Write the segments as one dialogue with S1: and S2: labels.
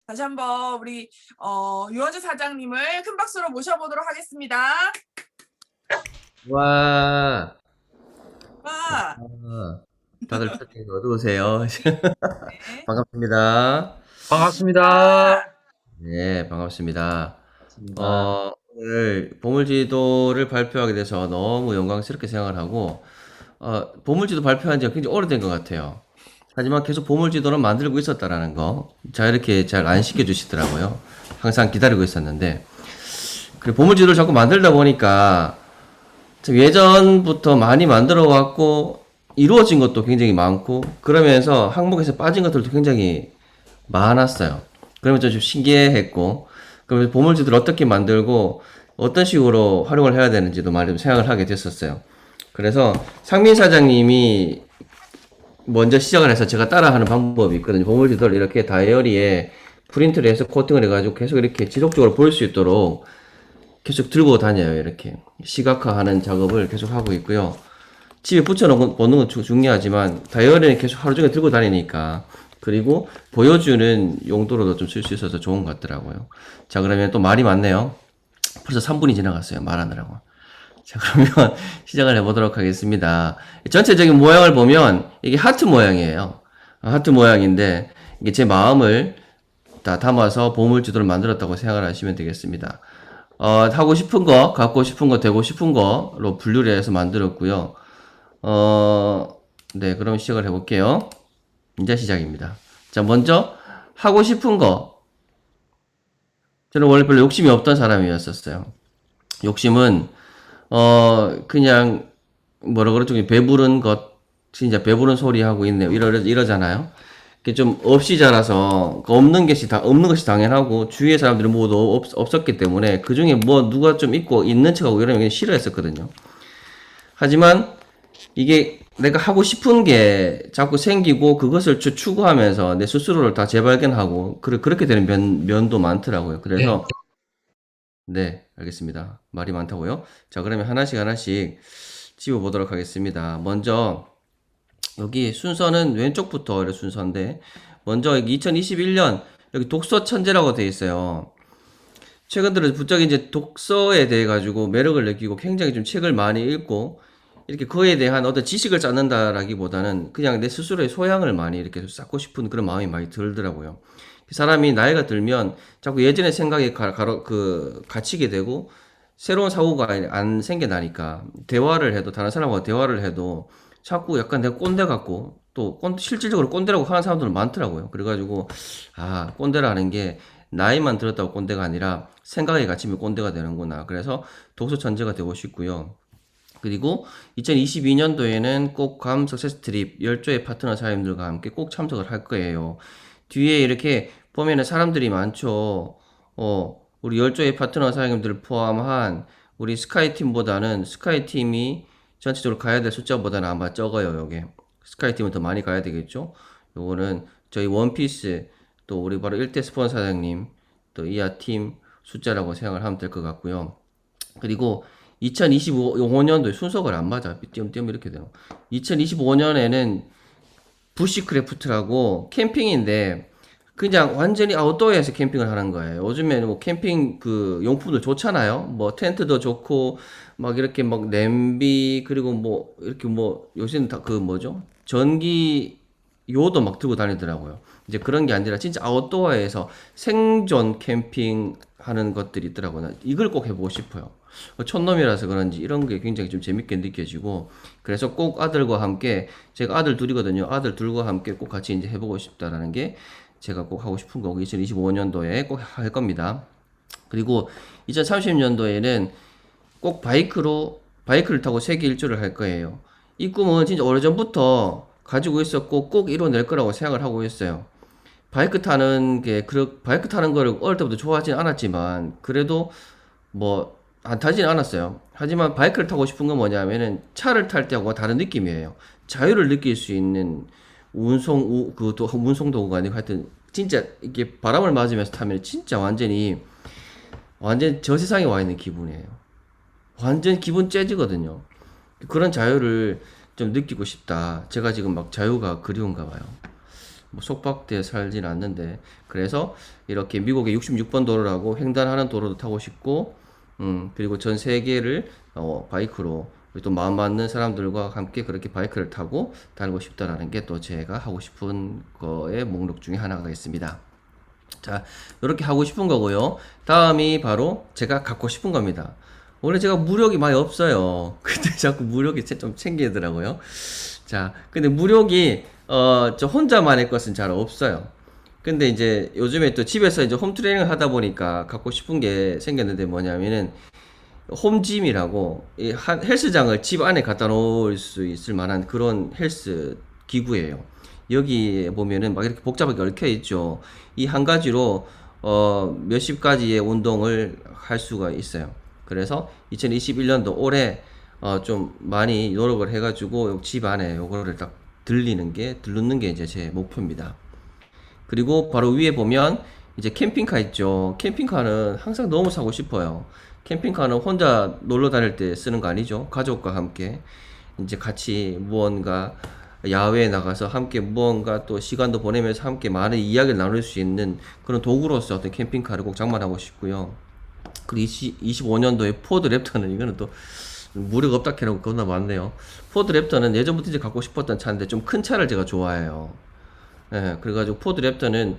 S1: 다시 한번 우리 유원주 사장님을 큰 박수로 모셔보도록 하겠습니다.
S2: 와,
S1: 와,
S2: 아, 다들 표정이 어두우세요.
S1: 네.
S2: 반갑습니다.
S3: 반갑습니다.
S1: 아,
S2: 네, 반갑습니다.
S3: 반갑습니다.
S2: 오늘 보물지도를 발표하게 돼서 너무 영광스럽게 생각을 하고, 보물지도 발표한 지가 굉장히 오래된 것 같아요. 하지만 계속 보물지도는 만들고 있었다라는 거, 자, 이렇게 잘 안 시켜주시더라고요. 항상 기다리고 있었는데, 그리고 보물지도를 자꾸 만들다 보니까, 참 예전부터 많이 만들어 왔고 이루어진 것도 굉장히 많고 그러면서 항목에서 빠진 것들도 굉장히 많았어요. 그러면서 좀 신기했고 그러면서 보물지도를 어떻게 만들고 어떤 식으로 활용을 해야 되는지도 많이 좀 생각을 하게 됐었어요. 그래서 상민 사장님이 먼저 시작을 해서 제가 따라하는 방법이 있거든요. 보물지도를 이렇게 다이어리에 프린트를 해서 코팅을 해가지고 계속 이렇게 지속적으로 볼 수 있도록 계속 들고 다녀요. 이렇게 시각화하는 작업을 계속 하고 있고요. 집에 붙여놓는 건 중요하지만 다이어리는 계속 하루 종일 들고 다니니까 그리고 보여주는 용도로도 좀 쓸 수 있어서 좋은 것 같더라고요. 자, 그러면 또 말이 많네요. 벌써 3분이 지나갔어요. 말하느라고. 자, 그러면 시작을 해보도록 하겠습니다. 전체적인 모양을 보면 이게 하트 모양이에요. 하트 모양인데 이게 제 마음을 다 담아서 보물지도를 만들었다고 생각을 하시면 되겠습니다. 하고 싶은 거, 갖고 싶은 거, 되고 싶은 거로 분류를 해서 만들었고요. 네, 그럼 시작을 해볼게요. 이제 시작입니다. 자, 먼저 하고 싶은 거. 저는 원래 별로 욕심이 없던 사람이었었어요. 욕심은 그냥 뭐라 그러죠? 배부른 것, 진짜 배부른 소리 하고 있네요. 이러잖아요. 좀 없이 자라서 없는 것이 당연하고 주위의 사람들이 모두 없었기 때문에 그 중에 뭐 누가 좀 있고 있는 척하고 이러면 그냥 싫어했었거든요. 하지만 이게 내가 하고 싶은 게 자꾸 생기고 그것을 추구하면서 내 스스로를 다 재발견하고 그렇게 되는 면도 많더라고요.
S3: 네.
S2: 그래서 네, 알겠습니다. 말이 많다고요? 자, 그러면 하나씩 집어보도록 하겠습니다. 먼저 여기 순서는 왼쪽부터 이렇게 순서인데 먼저 여기 2021년 여기 독서 천재라고 되어 있어요. 최근 들어 부쩍 이제 독서에 대해 가지고 매력을 느끼고 굉장히 좀 책을 많이 읽고 이렇게 그에 대한 어떤 지식을 쌓는다라기보다는 그냥 내 스스로의 소양을 많이 이렇게 쌓고 싶은 그런 마음이 많이 들더라고요. 사람이 나이가 들면 자꾸 예전의 생각에 갇히게 되고 새로운 사고가 안 생겨나니까 대화를 해도 다른 사람과 대화를 해도 자꾸 약간 내가 꼰대 같고 또 실질적으로 꼰대라고 하는 사람들은 많더라고요. 그래가지고 꼰대라는 게 나이만 들었다고 꼰대가 아니라 생각에 갇히면 꼰대가 되는구나. 그래서 독서 천재가 되고 싶고요. 그리고 2022년도에는 꼭 괌 석세스 트립 10조의 파트너 사장님들과 함께 꼭 참석을 할 거예요. 뒤에 이렇게 보면은 사람들이 많죠. 우리 10조의 파트너 사장님들을 포함한 우리 스카이팀보다는 스카이팀이 전체적으로 가야 될 숫자보다는 아마 적어요, 요게. 스카이팀은 더 많이 가야 되겠죠? 요거는 저희 원피스, 또 우리 바로 1대 스폰 사장님, 또 이하팀 숫자라고 생각을 하면 될 것 같고요. 그리고 2025년도에 순서가 안 맞아. 띄엄띄엄 이렇게 되는. 2025년에는 부시크래프트라고 캠핑인데 그냥 완전히 아웃도어에서 캠핑을 하는 거예요. 요즘에는 뭐 캠핑 그 용품들 좋잖아요. 뭐 텐트도 좋고 막 이렇게 막 냄비 그리고 뭐 이렇게 뭐 요새는 다 그 뭐죠? 전기 요도 막 들고 다니더라고요. 이제 그런 게 아니라 진짜 아웃도어에서 생존 캠핑 하는 것들이 있더라고요. 이걸 꼭 해보고 싶어요. 촌놈이라서 그런지 이런 게 굉장히 좀 재밌게 느껴지고 그래서 꼭 아들과 함께 제가 아들 둘이거든요. 아들 둘과 함께 꼭 같이 이제 해보고 싶다라는 게 제가 꼭 하고 싶은 거고 2025년도에 꼭 할 겁니다. 그리고 2030년도에는 꼭 바이크를 타고 세계 일주를 할 거예요. 이 꿈은 진짜 오래전부터 가지고 있었고 꼭 이뤄낼 거라고 생각을 하고 있어요. 바이크 타는 거를 어릴 때부터 좋아하진 않았지만 그래도 뭐 안 타지는 않았어요. 하지만 바이크를 타고 싶은 건 뭐냐면은 차를 탈 때하고 다른 느낌이에요. 자유를 느낄 수 있는 운송 도구가 아니고 하여튼 진짜 이게 바람을 맞으면서 타면 진짜 완전 저 세상에 와 있는 기분이에요. 완전 기분 째지거든요. 그런 자유를 좀 느끼고 싶다. 제가 지금 막 자유가 그리운가 봐요. 뭐 속박돼 살진 않는데, 그래서 이렇게 미국의 66번 도로라고 횡단하는 도로도 타고 싶고, 그리고 전 세계를 바이크로 또 마음 맞는 사람들과 함께 그렇게 바이크를 타고 다니고 싶다라는 게 또 제가 하고 싶은 거의 목록 중에 하나가 있습니다. 자, 이렇게 하고 싶은 거고요. 다음이 바로 제가 갖고 싶은 겁니다. 원래 제가 무력이 많이 없어요. 근데 자꾸 무력이 좀 챙기더라고요. 자, 근데 무력이 저 혼자만의 것은 잘 없어요. 근데 이제 요즘에 또 집에서 이제 홈트레이닝을 하다 보니까 갖고 싶은 게 생겼는데, 뭐냐면은 홈짐이라고 이 헬스장을 집 안에 갖다 놓을 수 있을 만한 그런 헬스 기구예요. 여기 보면은 막 이렇게 복잡하게 얽혀 있죠. 이 한 가지로 몇십 가지의 운동을 할 수가 있어요. 그래서 2021년도 올해 좀 많이 노력을 해가지고 집 안에 요거를 딱 들르는 게 이제 제 목표입니다. 그리고 바로 위에 보면 이제 캠핑카 있죠. 캠핑카는 항상 너무 사고 싶어요. 캠핑카는 혼자 놀러 다닐 때 쓰는 거 아니죠. 가족과 함께 이제 같이 무언가 야외에 나가서 함께 무언가 또 시간도 보내면서 함께 많은 이야기를 나눌 수 있는 그런 도구로서 어떤 캠핑카를 꼭 장만하고 싶고요. 그리고 25년도에 포드 랩터는, 이거는 또 무력 없다 캐라고 겁나 많네요. 포드 랩터는 예전부터 이제 갖고 싶었던 차인데 좀 큰 차를 제가 좋아해요. 예, 그래가지고 포드 랩터는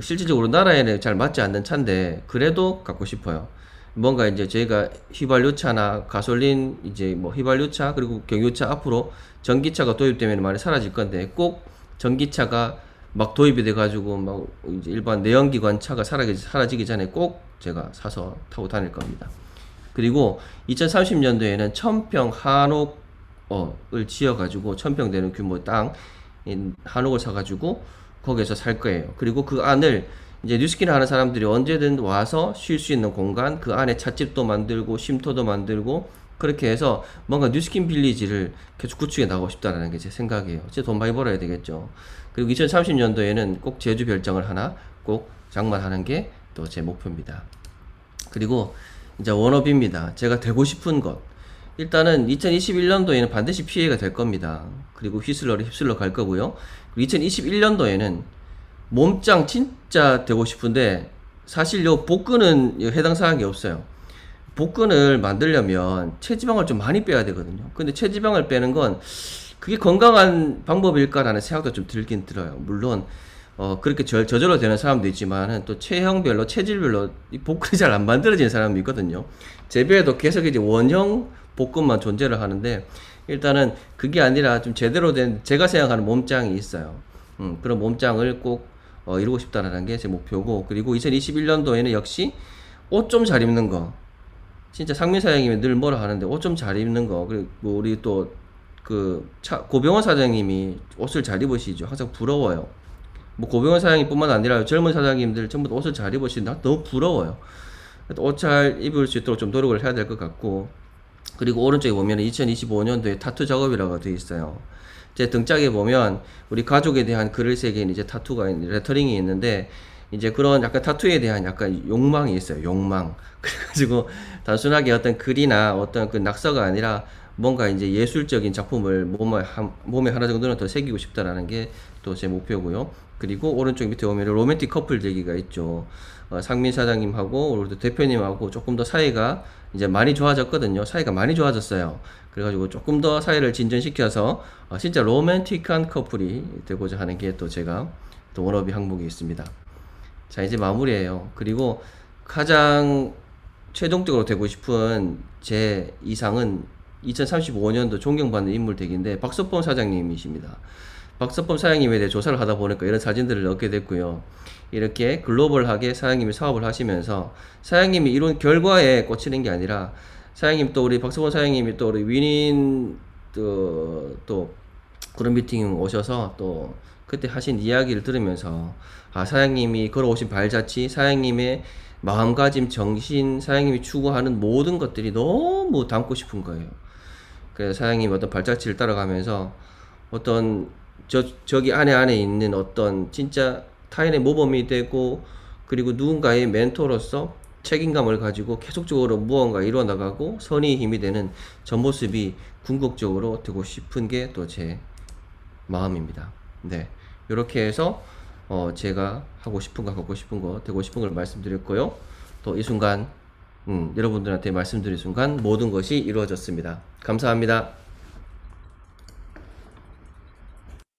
S2: 실질적으로 나라에는 잘 맞지 않는 차인데 그래도 갖고 싶어요. 뭔가 이제 저희가 휘발유차나 가솔린 이제 뭐 휘발유차 그리고 경유차 앞으로 전기차가 도입되면 많이 사라질 건데, 꼭 전기차가 막 도입이 돼가지고 막 이제 일반 내연기관 차가 사라지기 전에 꼭 제가 사서 타고 다닐 겁니다. 그리고 2030년도에는 1000평 한옥을 지어가지고 1000평 되는 규모의 땅 한옥을 사가지고 거기에서 살 거예요. 그리고 그 안을 이제 뉴스키를 하는 사람들이 언제든 와서 쉴 수 있는 공간, 그 안에 찻집도 만들고 쉼터도 만들고 그렇게 해서 뭔가 뉴스킨 빌리지를 계속 구축해 나가고 싶다는 게 제 생각이에요. 진짜 돈 많이 벌어야 되겠죠. 그리고 2030년도에는 꼭 제주 별장을 하나 꼭 장만하는 게 또 제 목표입니다. 그리고 이제 워너비입니다. 제가 되고 싶은 것. 일단은 2021년도에는 반드시 PA가 될 겁니다. 그리고 휩쓸러 갈 거고요. 2021년도에는 몸짱 진짜 되고 싶은데, 사실 요 복근은 해당 사항이 없어요. 복근을 만들려면 체지방을 좀 많이 빼야 되거든요. 근데 체지방을 빼는 건 그게 건강한 방법일까라는 생각도 좀 들긴 들어요. 물론 그렇게 저절로 되는 사람도 있지만은 또 체형별로 체질별로 이 복근이 잘 안 만들어지는 사람이 있거든요. 제 배에도 계속 이제 원형 복근만 존재를 하는데, 일단은 그게 아니라 좀 제대로 된 제가 생각하는 몸짱이 있어요. 그런 몸짱을 꼭 이루고 싶다라는 게 제 목표고, 그리고 2021년도에는 역시 옷 좀 잘 입는 거. 진짜 상민 사장님이 늘 뭐라 하는데 옷 좀 잘 입는 거. 그리고 우리 또 고병원 사장님이 옷을 잘 입으시죠. 항상 부러워요. 뭐 고병원 사장님뿐만 아니라 젊은 사장님들 전부 다 옷을 잘 입으시는데 너무 부러워요. 옷 잘 입을 수 있도록 좀 노력을 해야 될 것 같고, 그리고 오른쪽에 보면 2025년도에 타투 작업이라고 되어 있어요. 제 등짝에 보면 우리 가족에 대한 글을 새긴 이제 타투가 레터링이 있는데, 이제 그런 약간 타투에 대한 약간 욕망이 있어요. 욕망. 그래가지고 단순하게 어떤 글이나 어떤 그 낙서가 아니라 뭔가 이제 예술적인 작품을 몸에 하나 정도는 더 새기고 싶다라는 게 또 제 목표고요. 그리고 오른쪽 밑에 보면 로맨틱 커플 얘기가 있죠. 상민 사장님하고 우리 대표님하고 조금 더 사이가 이제 많이 좋아졌거든요. 사이가 많이 좋아졌어요. 그래가지고 조금 더 사이를 진전시켜서 진짜 로맨틱한 커플이 되고자 하는 게 또 제가 또 워너비 항목이 있습니다. 자, 이제 마무리예요. 그리고 가장 최종적으로 되고 싶은 제 이상은 2035년도 존경받는 인물 덱인데 박석범 사장님이십니다. 박석범 사장님에 대해 조사를 하다 보니까 이런 사진들을 얻게 됐고요. 이렇게 글로벌하게 사장님이 사업을 하시면서 사장님이 이룬 결과에 꽂히는 게 아니라, 사장님 또 우리 박석범 사장님이 또 우리 위닌 또 그런 미팅 오셔서 또 그때 하신 이야기를 들으면서 사장님이 걸어오신 발자취, 사장님의 마음가짐, 정신, 사장님이 추구하는 모든 것들이 너무 담고 싶은 거예요. 그래서 사장님 어떤 발자취를 따라가면서 어떤 저기 안에 있는 어떤 진짜 타인의 모범이 되고, 그리고 누군가의 멘토로서 책임감을 가지고 계속적으로 무언가 이루어 나가고 선의의 힘이 되는 저 모습이 궁극적으로 되고 싶은 게 또 제 마음입니다. 네. 이렇게 해서 제가 하고 싶은 거, 갖고 싶은 거, 되고 싶은 걸 말씀드렸고요. 또 이 순간, 여러분들한테 말씀드린 순간 모든 것이 이루어졌습니다. 감사합니다.